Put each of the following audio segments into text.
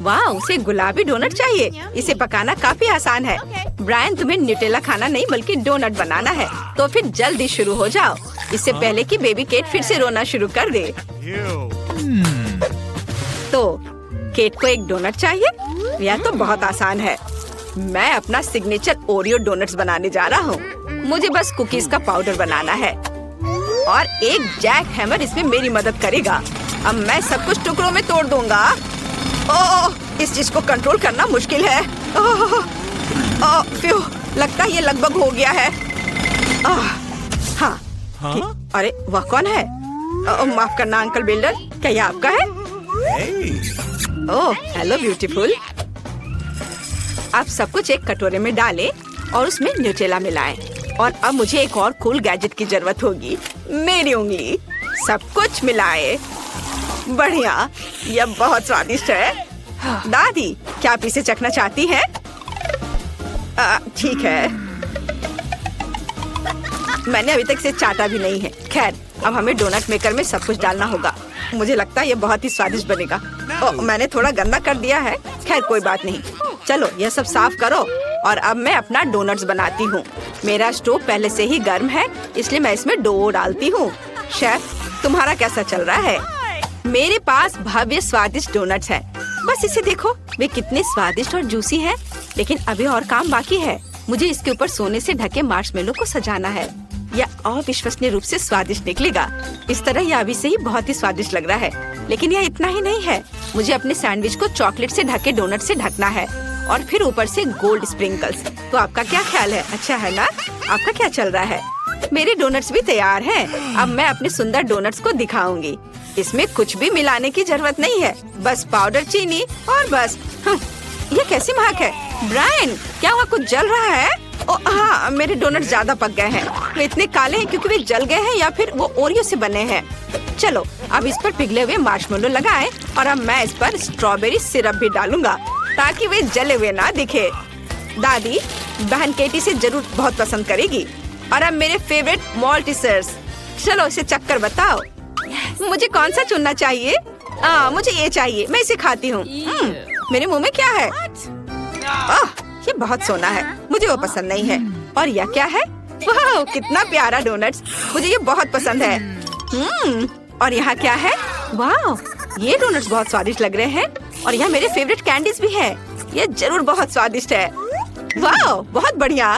वाह, उसे गुलाबी डोनट चाहिए। इसे पकाना काफी आसान है। ब्रायन, तुम्हें न्यूटेला खाना नहीं बल्कि डोनट बनाना है। तो फिर जल्दी शुरू हो जाओ, इससे पहले कि बेबी केट फिर से रोना शुरू कर दे। तो केट को एक डोनट चाहिए। यह तो बहुत आसान है। मैं अपना सिग्नेचर ओरियो डोनट्स बनाने जा रहा हूँ। मुझे बस कुकीज का पाउडर बनाना है और एक जैक हैमर इसमें मेरी मदद करेगा। अब मैं सब कुछ टुकड़ों में तोड़ दूंगा। ओह, इस चीज को कंट्रोल करना मुश्किल है। फ्यू, लगता है ये लगभग हो गया है। हाँ। अरे वह कौन है? माफ करना अंकल बिल्डर, क्या ये आपका है? ओह, हेलो ब्यूटीफुल। आप सब कुछ एक कटोरे में डालें और उसमें न्यूटेला मिलाएं। और अब मुझे एक और कूल गैजेट की जरूरत होगी। मेरी उंगली। सब कुछ मिलाएं। बढ़िया, यह बहुत स्वादिष्ट है। दादी, क्या आप इसे चखना चाहती हैं? ठीक है। मैंने अभी तक इसे चाटा भी नहीं है। खैर, अब हमें डोनट मेकर में सब कुछ डालना होगा। मुझे लगता है ये बहुत ही स्वादिष्ट बनेगा। मैंने थोड़ा गंदा कर दिया है। खैर कोई बात नहीं। चलो यह सब साफ करो और अब मैं अपना डोनट्स बनाती हूँ। मेरा स्टोव पहले से ही गर्म है, इसलिए मैं इसमें डो डालती हूँ। शेफ, तुम्हारा कैसा चल रहा है? मेरे पास भव्य स्वादिष्ट डोनट्स हैं। बस इसे देखो, वे कितने स्वादिष्ट और जूसी हैं। लेकिन अभी और काम बाकी है। मुझे इसके ऊपर सोने से ढके मार्शमेलो को सजाना है। यह अविश्वसनीय रूप से स्वादिष्ट निकलेगा। इस तरह यह अभी से ही बहुत ही स्वादिष्ट लग रहा है। लेकिन यह इतना ही नहीं है। मुझे अपने सैंडविच को चॉकलेट से ढके डोनट से ढकना है और फिर ऊपर से गोल्ड स्प्रिंकल्स। तो आपका क्या ख्याल है? अच्छा है ना? आपका क्या चल रहा है? मेरे डोनट्स भी तैयार हैं। अब मैं अपने सुंदर डोनट्स को दिखाऊंगी। इसमें कुछ भी मिलाने की जरूरत नहीं है, बस पाउडर, चीनी और बस। ये कैसी महक है? ब्रायन, क्या वहाँ कुछ जल रहा है? हाँ, मेरे डोनट ज्यादा पक गए हैं। वे इतने काले हैं क्योंकि वे जल गए हैं या फिर वो ओरियो से बने हैं। चलो अब इस पर पिघले हुए मार्शमेलो लगाएं और अब मैं इस पर स्ट्रॉबेरी सिरप भी डालूंगा ताकि वे जले हुए ना दिखे। दादी, बहन केटी से जरूर बहुत पसंद करेगी। और अब मेरे फेवरेट मॉल्टिसर्स। चलो इसे चक्कर बताओ। मुझे कौन सा चुनना चाहिए? मुझे ये चाहिए, मैं इसे खाती हूँ। मेरे मुंह में क्या है? ये बहुत सोना है, मुझे वो पसंद नहीं है। और यह क्या है? वाह, कितना प्यारा डोनट्स, मुझे ये बहुत पसंद है। और यहाँ क्या है? वाह, ये डोनट्स बहुत स्वादिष्ट लग रहे हैं। और यहाँ मेरे फेवरेट कैंडीज भी है। ये जरूर बहुत स्वादिष्ट है। वाह, बहुत बढ़िया।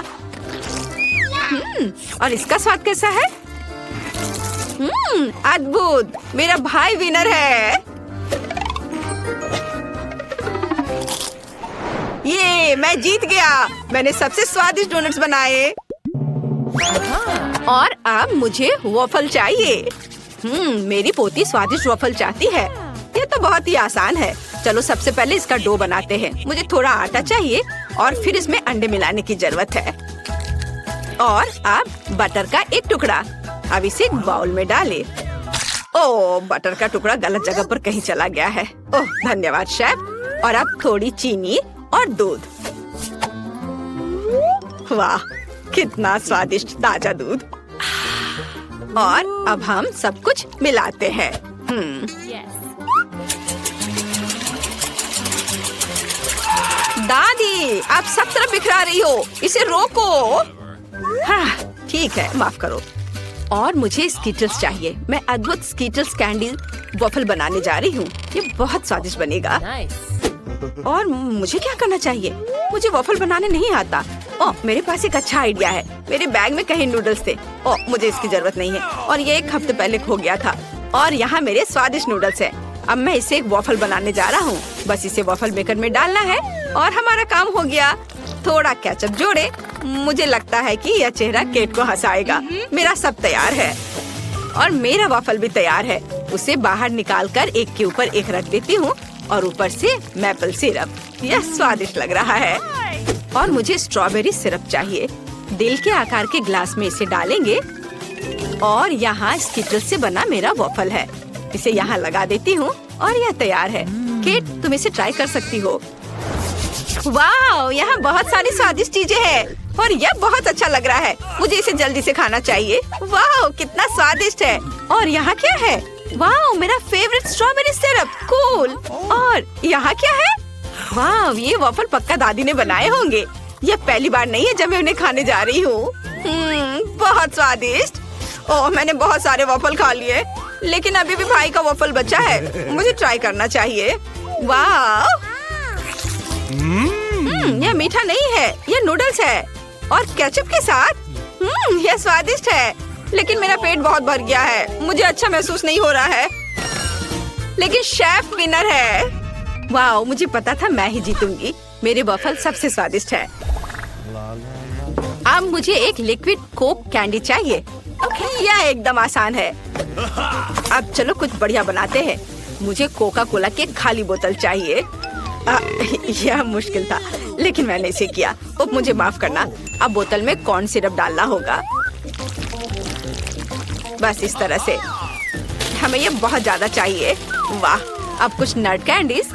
और इसका स्वाद कैसा है? अद्भुत, मेरा भाई विनर है। ये मैं जीत गया। मैंने सबसे स्वादिष्ट डोनट्स बनाए। और अब मुझे वॉफल चाहिए। मेरी पोती स्वादिष्ट वॉफल चाहती है। ये तो बहुत ही आसान है। चलो सबसे पहले इसका डो बनाते हैं। मुझे थोड़ा आटा चाहिए और फिर इसमें अंडे मिलाने की जरूरत है। और अब बटर का एक टुकड़ा। अब इसे एक बाउल में डालें। ओह, बटर का टुकड़ा गलत जगह पर कहीं चला गया है। ओह, धन्यवाद शेफ। और अब थोड़ी चीनी और दूध। वाह, कितना स्वादिष्ट ताजा दूध। और अब हम सब कुछ मिलाते हैं। दादी, आप सब तरफ बिखरा रही हो, इसे रोको। हाँ, ठीक है, माफ करो। और मुझे स्कीटल्स चाहिए। मैं अद्भुत स्कीटल्स कैंडी वॉफल बनाने जा रही हूँ। ये बहुत स्वादिष्ट बनेगा। और मुझे क्या करना चाहिए? मुझे वॉफल बनाने नहीं आता। ओह, मेरे पास एक अच्छा आइडिया है। मेरे बैग में कहीं नूडल्स थे। ओह, मुझे इसकी जरूरत नहीं है और ये एक हफ्ते पहले खो गया था। और यहाँ मेरे स्वादिष्ट नूडल्स हैं। अब मैं इसे एक वॉफल बनाने जा रहा हूँ। बस इसे वॉफल मेकर में डालना है और हमारा काम हो गया। थोड़ा केचप जोड़े। मुझे लगता है कि यह चेहरा केट को हंसाएगा। मेरा सब तैयार है और मेरा वॉफल भी तैयार है। उसे बाहर निकालकर एक के ऊपर एक रख देती हूँ और ऊपर से मैपल सिरप। यह स्वादिष्ट लग रहा है। और मुझे स्ट्रॉबेरी सिरप चाहिए। दिल के आकार के ग्लास में इसे डालेंगे और यहाँ स्कीटल से बना मेरा वॉफल है। इसे यहाँ लगा देती हूँ और यह तैयार है। केट, तुम इसे ट्राई कर सकती हो। वाह, यहाँ बहुत सारी स्वादिष्ट चीजें हैं और यह बहुत अच्छा लग रहा है। मुझे इसे जल्दी से खाना चाहिए। वाह, कितना स्वादिष्ट है। और यहाँ क्या है? वाह, मेरा फेवरेट स्ट्रॉबेरी सिरप। कूल। और यहाँ क्या है? वाह, ये वॉफल पक्का दादी ने बनाए होंगे। यह पहली बार नहीं है जब मैं उन्हें खाने जा रही हूँ। बहुत स्वादिष्ट। ओह, मैंने बहुत सारे वॉफल खा लिए, लेकिन अभी भी भाई का वॉफल बचा है। मुझे ट्राई करना चाहिए। वाह, यह मीठा नहीं है, यह नूडल्स है और केचप के साथ। यह स्वादिष्ट है, लेकिन मेरा पेट बहुत भर गया है। मुझे अच्छा महसूस नहीं हो रहा है, लेकिन शेफ विनर है। वाह, मुझे पता था मैं ही जीतूंगी। मेरे वॉफल सबसे स्वादिष्ट है। अब मुझे एक लिक्विड कोक कैंडी चाहिए। यह एकदम आसान है। अब चलो कुछ बढ़िया बनाते हैं। मुझे कोका कोला की खाली बोतल चाहिए। यह मुश्किल था, लेकिन मैंने इसे किया। अब मुझे माफ करना। अब बोतल में कॉर्न सिरप डालना होगा, बस इस तरह से। हमें ये बहुत ज्यादा चाहिए। वाह, अब कुछ नट कैंडीज।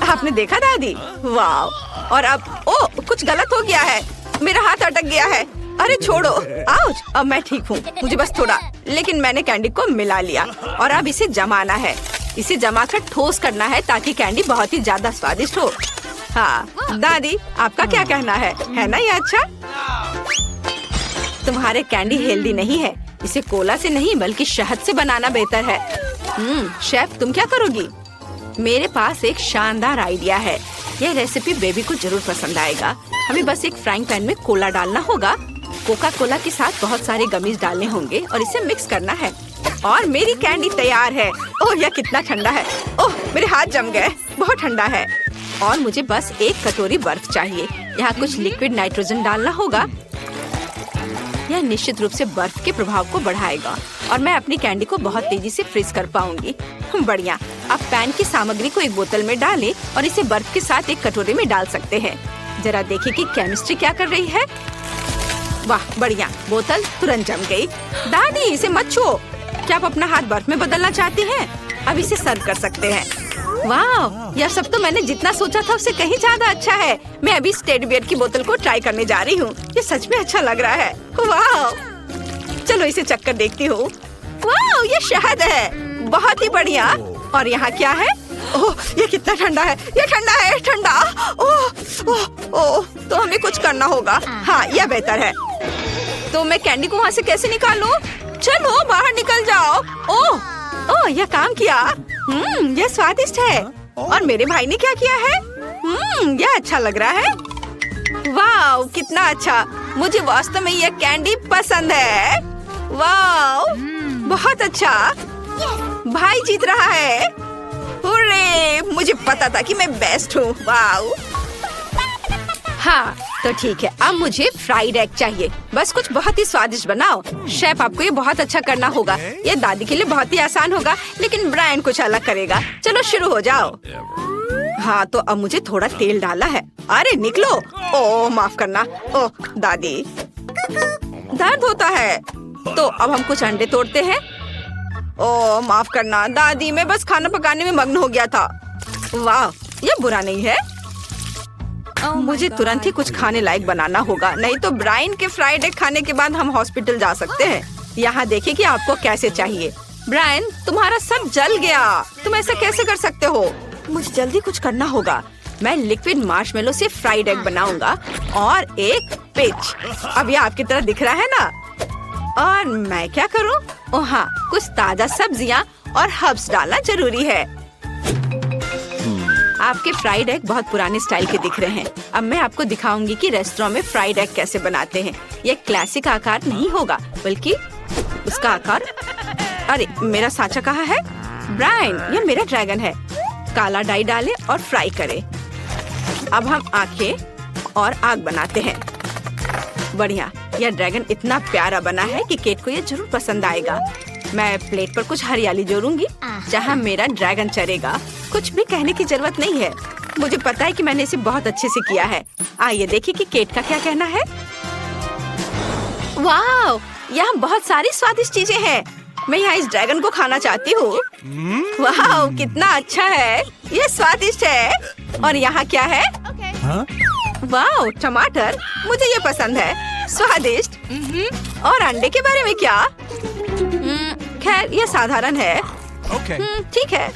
आपने देखा दादी? वाह। और अब कुछ गलत हो गया है। मेरा हाथ अटक गया है। अरे छोड़ो। आउच। अब मैं ठीक हूँ, मुझे बस थोड़ा। लेकिन मैंने कैंडी को मिला लिया और अब इसे जमाना है। इसे जमाकर ठोस करना है ताकि कैंडी बहुत ही ज्यादा स्वादिष्ट हो। हाँ दादी, आपका क्या कहना है ना ये अच्छा? तुम्हारे कैंडी हेल्दी नहीं है। इसे कोला से नहीं बल्कि शहद से बनाना बेहतर है। शेफ, तुम क्या करोगी? मेरे पास एक शानदार आइडिया है। यह रेसिपी बेबी को जरूर पसंद आएगा। हमें बस एक फ्राइंग पैन में कोला डालना होगा। कोका कोला के साथ बहुत सारे गमीज डालने होंगे और इसे मिक्स करना है। और मेरी कैंडी तैयार है। ओह, यह कितना ठंडा है। ओह, मेरे हाथ जम गए। बहुत ठंडा है। और मुझे बस एक कटोरी बर्फ चाहिए। यहाँ कुछ लिक्विड नाइट्रोजन डालना होगा। यह निश्चित रूप से बर्फ के प्रभाव को बढ़ाएगा और मैं अपनी कैंडी को बहुत तेजी से फ्रीज कर पाऊंगी। बढ़िया। अब पैन की सामग्री को एक बोतल में डालें और इसे बर्फ के साथ एक कटोरे में डाल सकते हैं। जरा देखिए कि केमिस्ट्री क्या कर रही है। वाह, बढ़िया। बोतल तुरंत जम गई। दादी, इसे मत छुओ। क्या आप अपना हाथ बर्फ में बदलना चाहती हैं? अब इसे सर्व कर सकते हैं। वाह, यह सब तो मैंने जितना सोचा था उससे कहीं ज्यादा अच्छा है। मैं अभी टेडी बियर की बोतल को ट्राई करने जा रही हूँ। ये सच में अच्छा लग रहा है। वाह, चलो इसे चक्कर देखती हूँ। वाह, ये शहद है। बहुत ही बढ़िया। और यहाँ क्या है? ओह, ये कितना ठंडा है। ये ठंडा है, ठंडा। ओह ओह ओह, तो हमें कुछ करना होगा। हाँ, यह बेहतर है। तो मैं कैंडी को वहाँ से कैसे निकालूं? चलो बाहर निकल जाओ। ओह, यह काम किया। यह स्वादिष्ट है। और मेरे भाई ने क्या किया है? यह अच्छा लग रहा है। वाह, कितना अच्छा। मुझे वास्तव में यह कैंडी पसंद है। वाह, बहुत अच्छा। भाई जीत रहा है। हुर्रे, मुझे पता था कि मैं बेस्ट हूँ। वाह। हाँ, तो ठीक है। अब मुझे फ्राइड एग चाहिए। बस कुछ बहुत ही स्वादिष्ट बनाओ। शेफ, आपको ये बहुत अच्छा करना होगा। ये दादी के लिए बहुत ही आसान होगा, लेकिन ब्रायन कुछ अलग करेगा। चलो शुरू हो जाओ। हाँ, तो अब मुझे थोड़ा तेल डालना है। अरे निकलो। ओह, माफ करना। ओह दादी, दर्द होता है। तो अब हम कुछ अंडे तोड़ते हैं। ओह, माफ करना दादी, मैं बस खाना पकाने में मग्न हो गया था। वाह, ये बुरा नहीं है। मुझे तुरंत ही कुछ खाने लायक बनाना होगा, नहीं तो ब्रायन के फ्राइड एग खाने के बाद हम हॉस्पिटल जा सकते हैं। यहाँ देखिए कि आपको कैसे चाहिए। ब्रायन, तुम्हारा सब जल गया। तुम ऐसा कैसे कर सकते हो? मुझे जल्दी कुछ करना होगा। मैं लिक्विड मार्शमेलो से फ्राइड एग बनाऊंगा और एक पिच। अब ये आपकी तरह दिख रहा है ना? और मैं क्या करूँ? ओह हाँ, कुछ ताजा सब्जियाँ और हर्ब्स डालना जरूरी है। आपके फ्राइड एग बहुत पुराने स्टाइल के दिख रहे हैं। अब मैं आपको दिखाऊंगी कि रेस्टोरेंट में फ्राइड एग कैसे बनाते हैं। ये क्लासिक आकार नहीं होगा, बल्कि उसका आकार। अरे, मेरा सांचा कहाँ है? ब्रायन, ये मेरा ड्रैगन है। काला डाई डालें और फ्राई करें। अब हम आंखें और आग बनाते हैं। बढ़िया, यह ड्रैगन इतना प्यारा बना है कि केट को ये जरूर पसंद आएगा। मैं प्लेट पर कुछ हरियाली जोड़ूंगी जहाँ मेरा ड्रैगन चरेगा। कुछ भी कहने की जरूरत नहीं है। मुझे पता है कि मैंने इसे बहुत अच्छे से किया है। आइए देखिए कि केट का क्या कहना है। वाह, यहाँ बहुत सारी स्वादिष्ट चीजें हैं। मैं यहाँ इस ड्रैगन को खाना चाहती हूँ। वाह, कितना अच्छा है। ये स्वादिष्ट है। और यहाँ क्या है? वाह, टमाटर। मुझे ये पसंद है, स्वादिष्ट। और अंडे के बारे में क्या? खैर, ये साधारण है। ठीक है।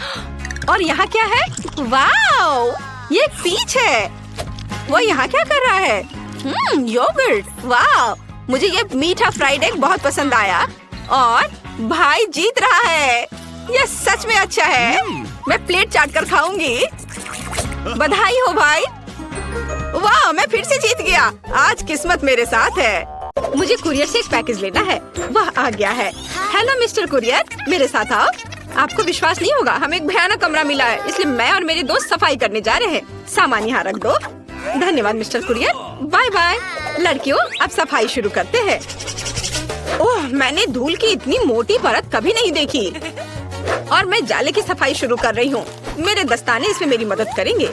और यहाँ क्या है? वाह, ये पीच है। वो यहाँ क्या कर रहा है? योगर्ट। वाह, मुझे ये मीठा फ्राइड एग बहुत पसंद आया। और भाई जीत रहा है। ये सच में अच्छा है। मैं प्लेट चाट कर खाऊंगी। बधाई हो भाई। वाह, मैं फिर से जीत गया। आज किस्मत मेरे साथ है। मुझे कुरियर से एक पैकेज लेना है। वह आ गया है। हेलो मिस्टर कुरियर, मेरे साथ आओ। आपको विश्वास नहीं होगा, हमें एक भयानक कमरा मिला है, इसलिए मैं और मेरे दोस्त सफाई करने जा रहे हैं। सामान यहाँ रख दो। धन्यवाद मिस्टर कुरियर। Bye bye. लड़कियों, अब सफाई शुरू करते हैं। ओह, मैंने धूल की इतनी मोटी परत कभी नहीं देखी। और मैं जाले की सफाई शुरू कर रही हूँ। मेरे दस्ताने इसमें मेरी मदद करेंगे।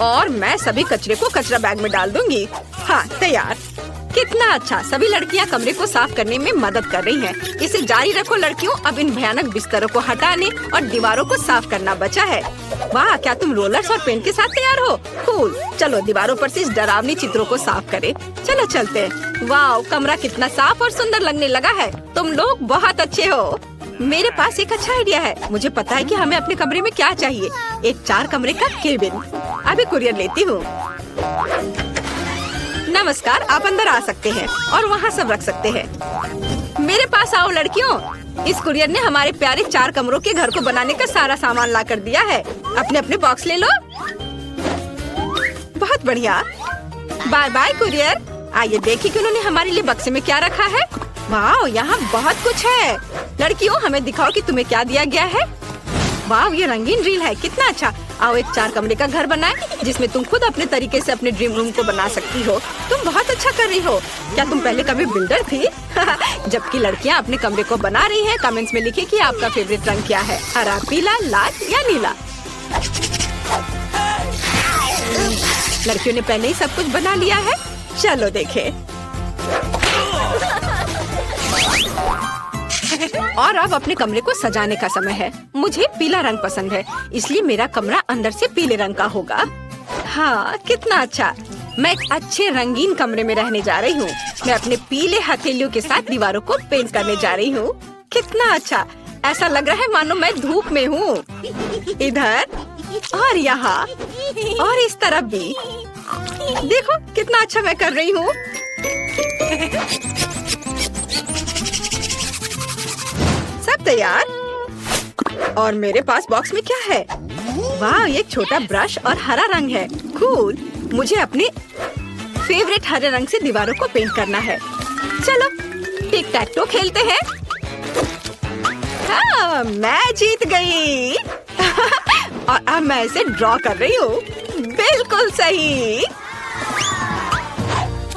और मैं सभी कचरे को कचरा बैग में डाल दूंगी। हाँ, तैयार। कितना अच्छा, सभी लड़कियां कमरे को साफ करने में मदद कर रही हैं। इसे जारी रखो लड़कियों। अब इन भयानक बिस्तरों को हटाने और दीवारों को साफ करना बचा है। वाह, क्या तुम रोलर्स और पेंट के साथ तैयार हो? कूल। चलो दीवारों पर से इस डरावनी चित्रों को साफ करें। चलो चलते हैं। वाह, कमरा कितना साफ और सुंदर लगने लगा है। तुम लोग बहुत अच्छे हो। मेरे पास एक अच्छा आइडिया है। मुझे पता है कि हमें अपने कमरे में क्या चाहिए। एक 4 कमरे का केबिन। अभी कुरियर लेती हूँ। नमस्कार, आप अंदर आ सकते हैं और वहाँ सब रख सकते हैं। मेरे पास आओ लड़कियों। इस कुरियर ने हमारे प्यारे 4 कमरों के घर को बनाने का सारा सामान ला कर दिया है। अपने अपने बॉक्स ले लो। बहुत बढ़िया। Bye bye courier. आइए देखिए कि उन्होंने हमारे लिए बक्से में क्या रखा है। वाह, यहाँ बहुत कुछ है। लड़कियों, हमें दिखाओ कि तुम्हें क्या दिया गया है। वाह, ये रंगीन रील है। कितना अच्छा। आओ एक 4 कमरे का घर बनाएं, जिसमें तुम खुद अपने तरीके से अपने ड्रीम रूम को बना सकती हो। तुम बहुत अच्छा कर रही हो। क्या तुम पहले कभी बिल्डर थी? जबकि लड़कियां अपने कमरे को बना रही हैं, कमेंट्स में लिखें कि आपका फेवरेट रंग क्या है, हरा, पीला, लाल या नीला। लड़कियों ने पहले ही सब कुछ बना लिया है। चलो देखें। और अब अपने कमरे को सजाने का समय है। मुझे पीला रंग पसंद है, इसलिए मेरा कमरा अंदर से पीले रंग का होगा। हाँ, कितना अच्छा। मैं एक अच्छे रंगीन कमरे में रहने जा रही हूँ। मैं अपने पीले हथेलियों के साथ दीवारों को पेंट करने जा रही हूँ। कितना अच्छा। ऐसा लग रहा है मानो मैं धूप में हूँ। इधर और यहाँ और इस तरफ भी। देखो कितना अच्छा मैं कर रही हूँ। सब तैयार। और मेरे पास बॉक्स में क्या है? वाह, ये छोटा ब्रश और हरा रंग है। कूल। मुझे अपने फेवरेट हरे रंग से दीवारों को पेंट करना है। चलो टिक टैक टो खेलते हैं। हाँ, मैं जीत गई। और अब मैं इसे ड्रॉ कर रही हूँ। बिल्कुल सही।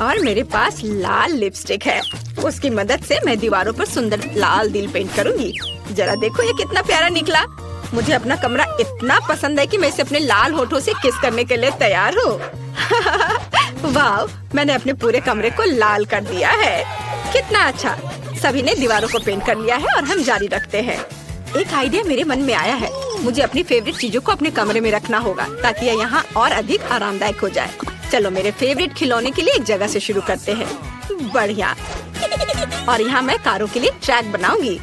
और मेरे पास लाल लिपस्टिक है। उसकी मदद से मैं दीवारों पर सुंदर लाल दिल पेंट करूंगी। जरा देखो ये कितना प्यारा निकला। मुझे अपना कमरा इतना पसंद है कि मैं इसे अपने लाल होठों से किस करने के लिए तैयार हूँ। वाह, मैंने अपने पूरे कमरे को लाल कर दिया है। कितना अच्छा। सभी ने दीवारों को पेंट कर लिया है और हम जारी रखते हैं। एक आइडिया मेरे मन में आया है। मुझे अपनी फेवरेट चीजों को अपने कमरे में रखना होगा ताकि यह यहाँ और अधिक आरामदायक हो जाए। चलो मेरे फेवरेट खिलौने के लिए एक जगह से शुरू करते हैं। बढ़िया। और यहाँ मैं कारों के लिए ट्रैक बनाऊंगी।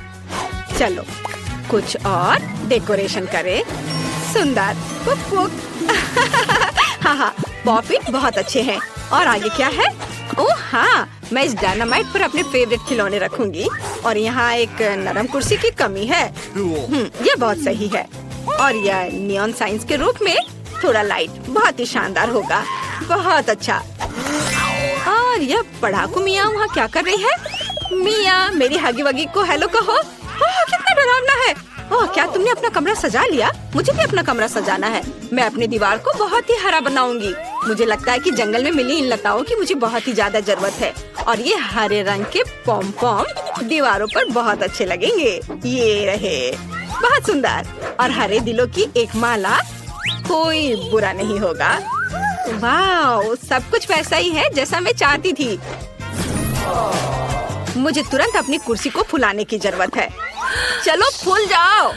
चलो कुछ और डेकोरेशन करें। सुंदर। पुक पुक। हाँ, पॉपिट बहुत अच्छे हैं। और आगे क्या है? ओह हाँ, मैं इस डायनामाइट पर अपने फेवरेट खिलौने रखूंगी। और यहाँ एक नरम कुर्सी की कमी है। ये बहुत सही है। और यह नियॉन साइंस के रूप में थोड़ा लाइट बहुत ही शानदार होगा। बहुत अच्छा। और यह पढ़ाकू मियाँ वहाँ क्या कर रही है? मियाँ, मेरी हगी वगी को हेलो कहो। ओह, कितना डरावना है। ओह, क्या तुमने अपना कमरा सजा लिया? मुझे भी अपना कमरा सजाना है। मैं अपनी दीवार को बहुत ही हरा बनाऊंगी। मुझे लगता है कि जंगल में मिली इन लताओं की मुझे बहुत ही ज्यादा जरूरत है। और ये हरे रंग के पॉम पॉम दीवारों पर बहुत अच्छे लगेंगे। ये रहे, बहुत सुंदर। और हरे दिलों की एक माला, कोई बुरा नहीं होगा। वाह, सब कुछ वैसा ही है जैसा मैं चाहती थी। मुझे तुरंत अपनी कुर्सी को फुलाने की जरूरत है। चलो फूल जाओ।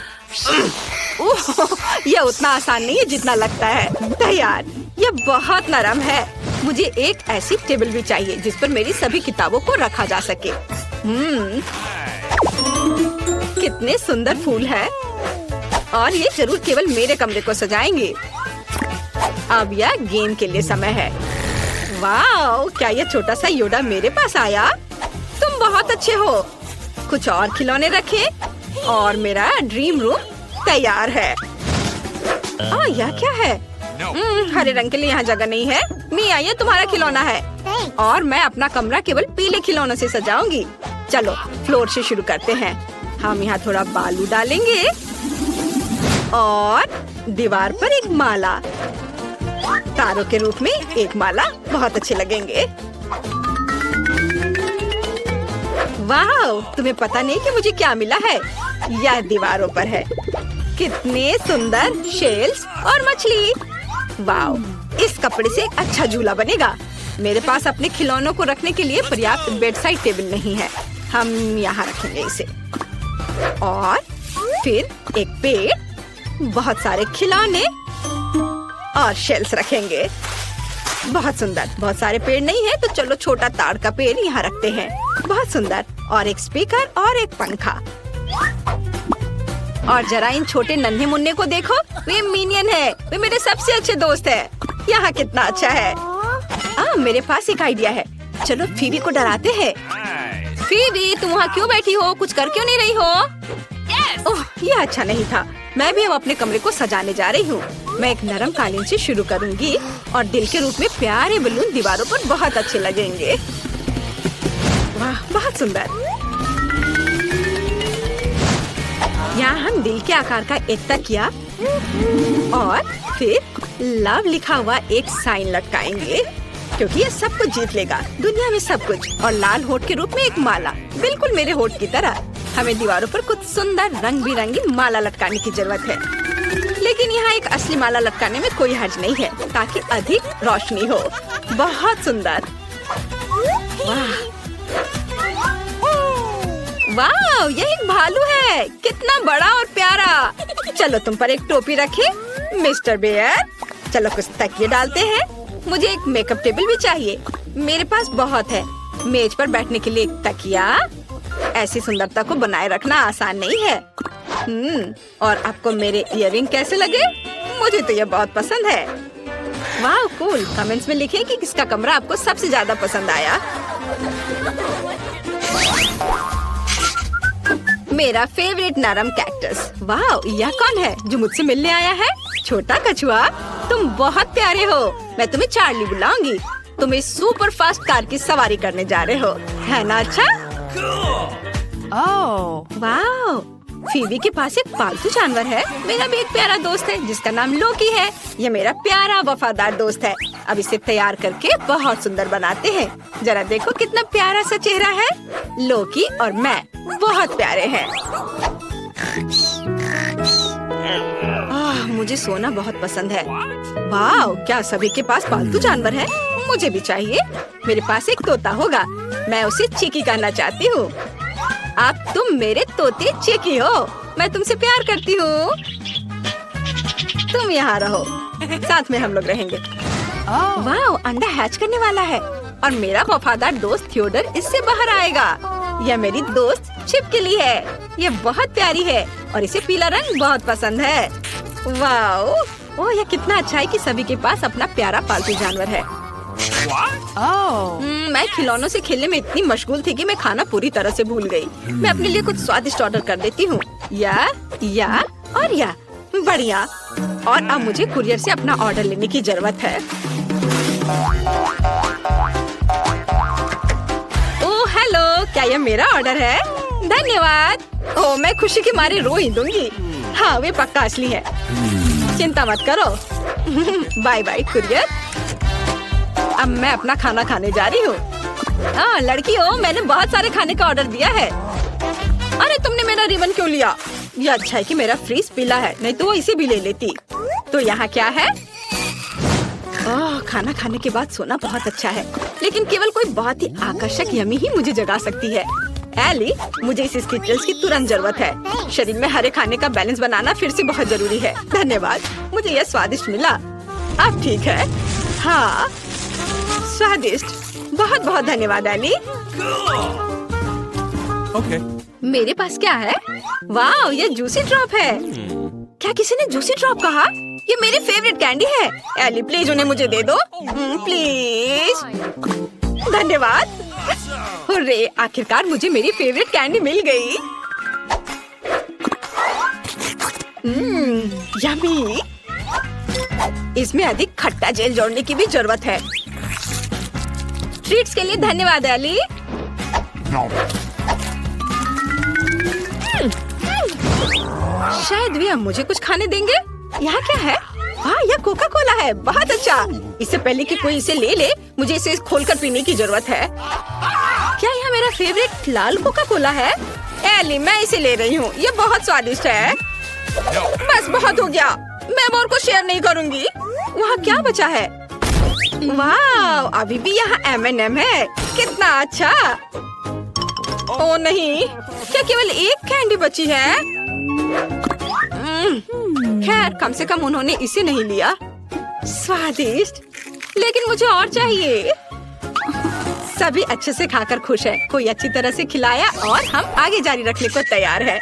यह उतना आसान नहीं है जितना लगता है। तैयार। यह बहुत नरम है। मुझे एक ऐसी टेबल भी चाहिए जिस पर मेरी सभी किताबों को रखा जा सके। कितने सुंदर फूल हैं। और ये जरूर केवल मेरे कमरे को सजाएंगे। अब यह गेम के लिए समय है। वाह, क्या यह छोटा सा योडा मेरे पास आया? तुम बहुत अच्छे हो। कुछ और खिलौने रखें और मेरा ड्रीम रूम तैयार है। यह क्या है? हरे रंग के लिए यहाँ जगह नहीं है। मिया, ये तुम्हारा खिलौना है और मैं अपना कमरा केवल पीले खिलौनों से सजाऊंगी। चलो फ्लोर से शुरू करते हैं। हम यहाँ थोड़ा बालू डालेंगे और दीवार पर एक माला, तारों के रूप में एक माला बहुत अच्छे लगेंगे। वाह, तुम्हें पता नहीं कि मुझे क्या मिला है? यह दीवारों पर है। कितने सुंदर शेल्स और मछली। वाह, इस कपड़े से एक अच्छा झूला बनेगा। मेरे पास अपने खिलौनों को रखने के लिए पर्याप्त बेड साइड टेबल नहीं है। हम यहाँ रखेंगे इसे। और फिर एक पेड़, बहुत सारे खिलौने और शेल्स रखेंगे। बहुत सुंदर। बहुत सारे पेड़ नहीं है तो चलो छोटा ताड़ का पेड़ यहाँ रखते हैं। बहुत सुंदर। और एक स्पीकर और एक पंखा। और जरा इन छोटे नन्हे मुन्ने को देखो, वे मिनियन है। वे मेरे सबसे अच्छे दोस्त है। यहाँ कितना अच्छा है। मेरे पास एक आइडिया है। चलो फीबी को डराते हैं। फीबी, तुम वहाँ क्यों बैठी हो? कुछ कर क्यों नहीं रही हो? ओह, ये अच्छा नहीं था। मैं भी अब अपने कमरे को सजाने जा रही हूँ। मैं एक नरम कालीन से शुरू करूँगी और दिल के रूप में प्यारे बलून दीवारों पर बहुत अच्छे लगेंगे। वाह, बहुत सुंदर। यहाँ हम दिल के आकार का एक तकिया और फिर लव लिखा हुआ एक साइन लटकाएंगे, क्योंकि ये सब कुछ जीत लेगा, दुनिया में सब कुछ। और लाल होठ के रूप में एक माला, बिल्कुल मेरे होठ की तरह। हमें दीवारों पर कुछ सुंदर रंग बिरंगी माला लटकाने की जरूरत है, लेकिन यहाँ एक असली माला लटकाने में कोई हर्ज नहीं है, ताकि अधिक रोशनी हो। बहुत सुंदर। वाह वाह, यह एक भालू है। कितना बड़ा और प्यारा। चलो तुम पर एक टोपी रखे मिस्टर बेयर। चलो कुछ तकिए डालते हैं। मुझे एक मेकअप टेबल भी चाहिए। मेरे पास बहुत है। मेज पर बैठने के लिए एक तकिया। ऐसी सुंदरता को बनाए रखना आसान नहीं है। और आपको मेरे इयररिंग कैसे लगे? मुझे तो ये बहुत पसंद है। वाह कूल। कमेंट्स में लिखें कि किसका कमरा आपको सबसे ज्यादा पसंद आया। मेरा फेवरेट नरम कैक्टस। वाह, यह कौन है जो मुझसे मिलने आया है? छोटा कछुआ, तुम बहुत प्यारे हो। मैं तुम्हें चार्ली बुलाऊंगी। तुम इस सुपर फास्ट कार की सवारी करने जा रहे हो, है ना? अच्छा। वाह, फीबी के पास एक पालतू जानवर है। मेरा भी एक प्यारा दोस्त है जिसका नाम लोकी है। यह मेरा प्यारा वफादार दोस्त है। अब इसे तैयार करके बहुत सुंदर बनाते हैं। जरा देखो कितना प्यारा सा चेहरा है। लोकी और मैं बहुत प्यारे हैं। मुझे सोना बहुत पसंद है। वाह, क्या सभी के पास पालतू जानवर है? मुझे भी चाहिए। मेरे पास एक तोता होगा। मैं उसे चीकी कहना चाहती हूँ। अब तुम मेरे तोते चीकी हो। मैं तुमसे प्यार करती हूँ। तुम यहाँ रहो, साथ में हम लोग रहेंगे। वाह, अंडा हैच करने वाला है और मेरा वफादार दोस्त थियोडर इससे बाहर आएगा। यह मेरी दोस्त छिपकली है। यह बहुत प्यारी है और इसे पीला रंग बहुत पसंद है। वाह, ओह, यह कितना अच्छा है कि सभी के पास अपना प्यारा पालतू जानवर है। मैं खिलौनों से खेलने में इतनी मशगूल थी कि मैं खाना पूरी तरह से भूल गई। मैं अपने लिए कुछ स्वादिष्ट ऑर्डर कर देती हूँ। या और या बढ़िया। और अब मुझे कुरियर से अपना ऑर्डर लेने की जरूरत है। ओह हेलो, क्या यह मेरा ऑर्डर है? धन्यवाद। ओह, मैं खुशी के मारे रो ही दूंगी। हाँ, वे पक्का असली है। चिंता मत करो। Bye bye courier. अब मैं अपना खाना खाने जा रही हूँ। लड़की हो, मैंने बहुत सारे खाने का ऑर्डर दिया है। अरे तुमने मेरा रिबन क्यों लिया? ये अच्छा है कि मेरा फ्रीज पीला है, नहीं तो वो इसे भी ले लेती। तो यहाँ क्या है? खाना खाने के बाद सोना बहुत अच्छा है, लेकिन केवल कोई बहुत ही आकर्षक यमी ही मुझे जगा सकती है। एली, मुझे इस स्किटल्स की तुरंत जरूरत है। शरीर में हरे खाने का बैलेंस बनाना फिर से बहुत जरूरी है। धन्यवाद, मुझे यह स्वादिष्ट मिला। अब ठीक है। हाँ, स्वादिष्ट। बहुत बहुत धन्यवाद एली। मेरे पास क्या है? वाह, ये जूसी ड्रॉप है। क्या किसी ने जूसी ड्रॉप कहा? ये मेरी फेवरेट कैंडी है। एली प्लीज उन्हें मुझे दे दो, प्लीज। धन्यवाद। हुर्रे, आखिरकार मुझे मेरी फेवरेट कैंडी मिल गई। यम्मी। इसमें अधिक खट्टा जेल जोड़ने की भी जरूरत है। ट्रीट्स के लिए धन्यवाद एली। शायद वे अब मुझे कुछ खाने देंगे। यहाँ क्या है? हाँ, यह कोका कोला है। बहुत अच्छा। इससे पहले कि कोई इसे ले ले, मुझे इसे खोलकर पीने की जरूरत है। क्या यह मेरा फेवरेट लाल कोका कोला है? एली, मैं इसे ले रही हूँ। यह बहुत स्वादिष्ट है। बस बहुत हो गया। मैं और को शेयर नहीं करूँगी। वहाँ क्या बचा है? वाह, अभी भी यहाँ M&M है। कितना अच्छा। ओ नहीं, क्या केवल एक कैंडी बची है? खैर, कम से कम उन्होंने इसे नहीं लिया। स्वादिष्ट, लेकिन मुझे और चाहिए। सभी अच्छे से खाकर खुश है। कोई अच्छी तरह से खिलाया और हम आगे जारी रखने को तैयार है।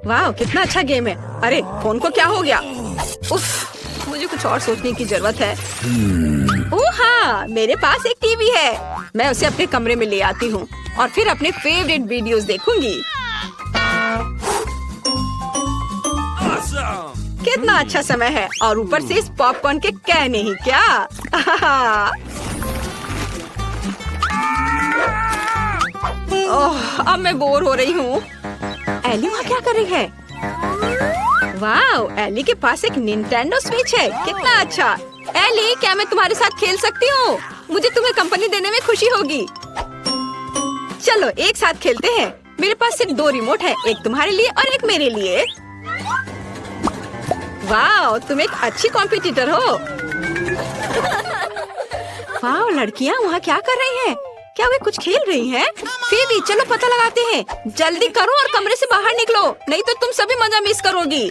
वाह, कितना अच्छा गेम है। अरे, फोन को क्या हो गया? उफ, मुझे कुछ और सोचने की जरूरत है। ओह हाँ, मेरे पास एक टीवी है। मैं उसे अपने कमरे में ले आती हूँ और फिर अपने फेवरेट वीडियोस देखूंगी। कितना अच्छा समय है और ऊपर से इस पॉपकॉर्न के कहने ही क्या। ओह, अब मैं बोर हो रही हूँ। एली वहाँ क्या कर रही है? वाह, एली के पास एक निंटेंडो स्विच है। कितना अच्छा। एली, क्या मैं तुम्हारे साथ खेल सकती हूँ? मुझे तुम्हें कंपनी देने में खुशी होगी। चलो एक साथ खेलते हैं। मेरे पास सिर्फ 2 रिमोट है, एक तुम्हारे लिए और एक मेरे लिए। वाह, तुम एक अच्छी कॉम्पिटिटर हो। वाह, लड़कियाँ वहाँ क्या कर रही हैं? क्या वे कुछ खेल रही हैं? फिर चलो पता लगाते हैं। जल्दी करो और कमरे से बाहर निकलो, नहीं तो तुम सभी मजा मिस करोगी।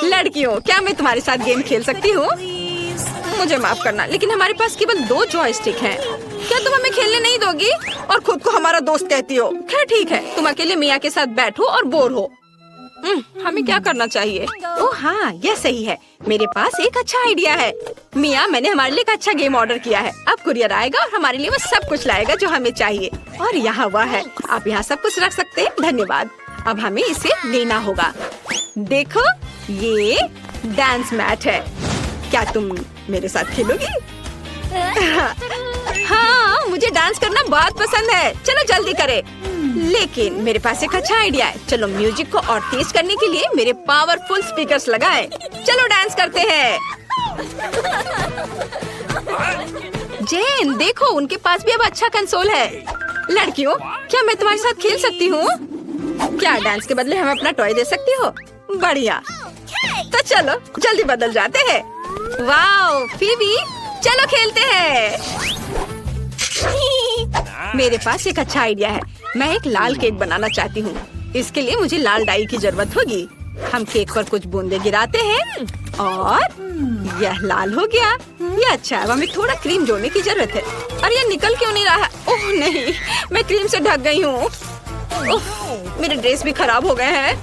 लड़कियों, क्या मैं तुम्हारे साथ गेम खेल सकती हूँ? मुझे माफ करना, लेकिन हमारे पास केवल 2 जॉयस्टिक हैं। क्या तुम हमें खेलने नहीं दोगी? और खुद को हमारा दोस्त कहती हो। खैर ठीक है, तुम अकेले मिया के साथ बैठो और बोर हो। हमें क्या करना चाहिए? ओह हाँ, यह सही है। मेरे पास एक अच्छा आइडिया है। मिया, मैंने हमारे लिए एक अच्छा गेम ऑर्डर किया है। अब कुरियर आएगा और हमारे लिए वो सब कुछ लाएगा जो हमें चाहिए। और यहाँ वह है। आप यहाँ सब कुछ रख सकते हैं। धन्यवाद। अब हमें इसे लेना होगा। देखो, ये डांस मैट है। क्या तुम मेरे साथ खेलोगी? हाँ, मुझे डांस करना बहुत पसंद है। चलो जल्दी करें। लेकिन मेरे पास एक अच्छा आइडिया है। चलो म्यूजिक को और तेज करने के लिए मेरे पावरफुल स्पीकर्स लगाएं। चलो डांस करते हैं। जेन, देखो, उनके पास भी अब अच्छा कंसोल है। लड़कियों, क्या मैं तुम्हारे साथ खेल सकती हूँ? क्या डांस के बदले हमें अपना टॉय दे सकती हो? बढ़िया। तो चलो जल्दी बदल जाते हैं। वाओ, फीबी, चलो खेलते हैं। मेरे पास एक अच्छा आइडिया है। मैं एक लाल केक बनाना चाहती हूँ। इसके लिए मुझे लाल डाई की जरूरत होगी। हम केक पर कुछ बूंदे गिराते हैं और यह लाल हो गया। ये अच्छा है। हमें थोड़ा क्रीम जोड़ने की जरूरत है। और ये निकल क्यों नहीं रहा? ओह नहीं, मैं क्रीम से ढक गई हूँ। मेरे ड्रेस भी खराब हो गए हैं।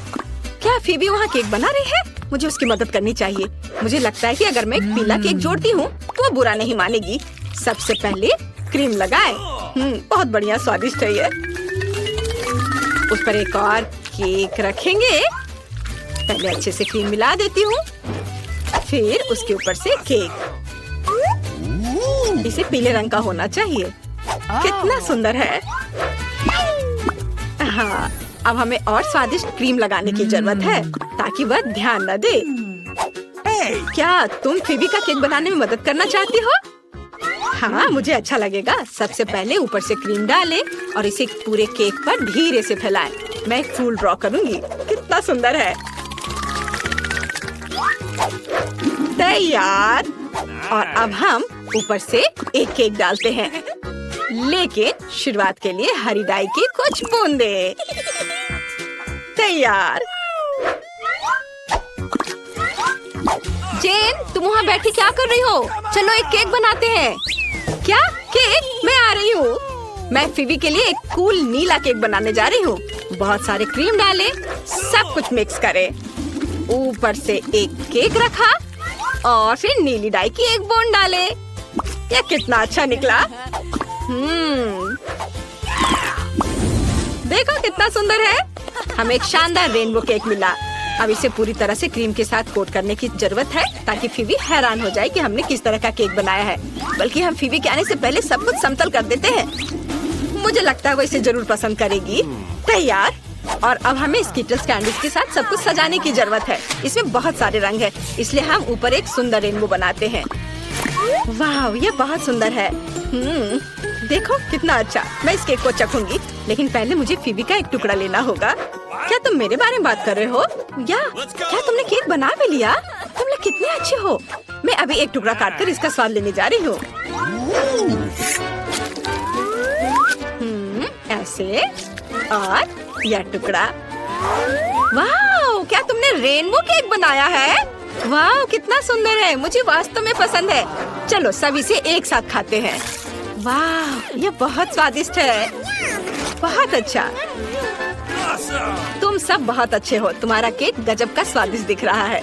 क्या फीबी वहाँ केक बना रही है? मुझे उसकी मदद करनी चाहिए। मुझे लगता है कि अगर मैं एक पीला केक जोड़ती हूँ तो वो बुरा नहीं मानेगी। सबसे पहले क्रीम लगाए। बहुत बढ़िया, स्वादिष्ट है ये। उस पर एक और केक रखेंगे। पहले अच्छे से क्रीम मिला देती हूँ, फिर उसके ऊपर से केक। इसे पीले रंग का होना चाहिए। कितना सुंदर है। हाँ, अब हमें और स्वादिष्ट क्रीम लगाने की जरूरत है ताकि वह ध्यान न दे। क्या तुम फीबी का केक बनाने में मदद करना चाहती हो? हाँ, मुझे अच्छा लगेगा। सबसे पहले ऊपर से क्रीम डालें और इसे पूरे केक पर धीरे से फैलाएं। मैं एक फूल ड्रॉ करूंगी। कितना सुंदर है। तैयार। और अब हम ऊपर से एक केक डालते हैं, लेकिन शुरुआत के लिए हरी डाई की कुछ बूंदे। तैयार। जेन, तुम वहाँ बैठी क्या कर रही हो? चलो एक केक बनाते हैं। क्या केक? मैं आ रही हूँ। मैं फीबी के लिए एक कूल नीला केक बनाने जा रही हूँ। बहुत सारे क्रीम डालें, सब कुछ मिक्स करें। ऊपर से एक केक रखा और फिर नीली डाई की एक बूंद डाले। यह कितना अच्छा निकला। देखो कितना सुंदर है। हमें एक शानदार रेनबो केक मिला। अब इसे पूरी तरह से क्रीम के साथ कोट करने की जरूरत है ताकि फीबी हैरान हो जाए कि हमने किस तरह का केक बनाया है। बल्कि हम फीबी के आने से पहले सब कुछ समतल कर देते हैं। मुझे लगता है वो इसे जरूर पसंद करेगी। तैयार। और अब हमें स्किटल्स कैंडीज के साथ सब कुछ सजाने की जरूरत है। इसमें बहुत सारे रंग है, इसलिए हम ऊपर एक सुंदर रेनबो बनाते हैं। वाह, ये बहुत सुंदर है। देखो कितना अच्छा। मैं इस केक को चखूंगी, लेकिन पहले मुझे फीबी का एक टुकड़ा लेना होगा। क्या तुम मेरे बारे में बात कर रहे हो? क्या तुमने केक बना भी लिया? तुम लोग कितने अच्छे हो। मैं अभी एक टुकड़ा काटकर इसका स्वाद लेने जा रही हूँ। ऐसे, और यह टुकड़ा। वाह, क्या तुमने रेनबो केक बनाया है? वाह, कितना सुंदर है। मुझे वास्तव में पसंद है। चलो सब इसे एक साथ खाते हैं। वाह, ये बहुत स्वादिष्ट है। बहुत अच्छा। तुम सब बहुत अच्छे हो। तुम्हारा केक गजब का स्वादिष्ट दिख रहा है।